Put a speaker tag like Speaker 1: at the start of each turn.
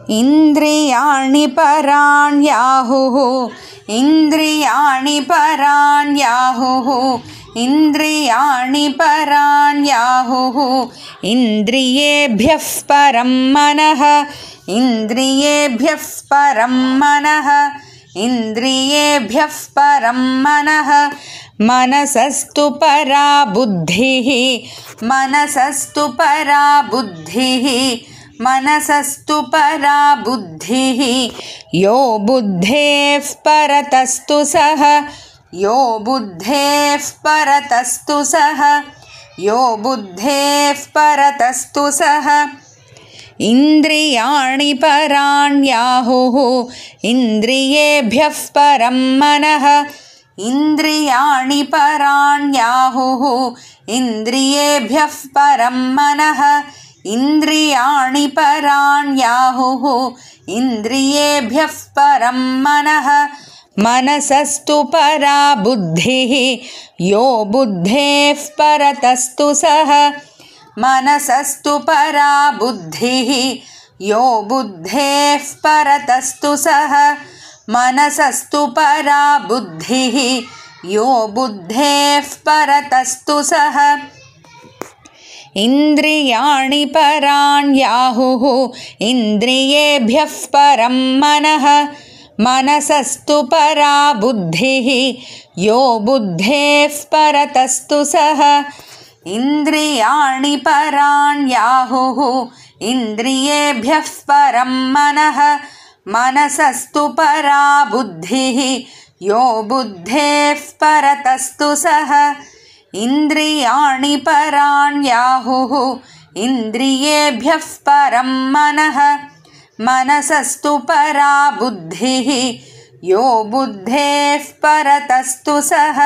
Speaker 1: इंद्रियाणि पराण्याहुः इंद्रियाणि पराण्याहुः इंद्रियाणि पराण्याहुः इंद्रियेभ्यः परं मनः इंद्रियेभ्यः परं मनः इंद्रियेभ्यः परं मनः मनसस्तु परा बुद्धिः मनसस्तु परा बुद्धिः मनसस्तु परा बुद्धिः यो बुद्धेः परतस्तु सः यो बुद्धेः परतस्तु सः यो बुद्धेः परतस्तु सः इंद्रियाणि पराण्याहुः इंद्रियेभ्यः परं मनः इंद्रियाणि पराण्याहुः इंद्रियेभ्यः परं मनः इंद्रियाणि पराण्याहुः इंद्रियेभ्यः परं मनः मनसस्तु परा बुद्धिः यो बुद्धेः परतस्तु सः मनसस्तु परा बुद्धिः यो बुद्धेः परतस्तु सः मनसस्तु परा बुद्धिः यो बुद्धेः परतस्तु सः इंद्रियाणि पराण्याहुः इंद्रियेभ्यः परं मनः मनसस्तु परा बुद्धिः यो बुद्धेः परतस्तु सः इंद्रियाणि पराण्याहुः इंद्रियेभ्यः परं मनः मनसस्तु परा बुद्धिः यो बुद्धेः परतस्तु सः इंद्रियाणि पराण्याहुः इंद्रियेभ्यः परं मनः मनसस्तु परा बुद्धिः यो बुद्धेः परतस्तु सः।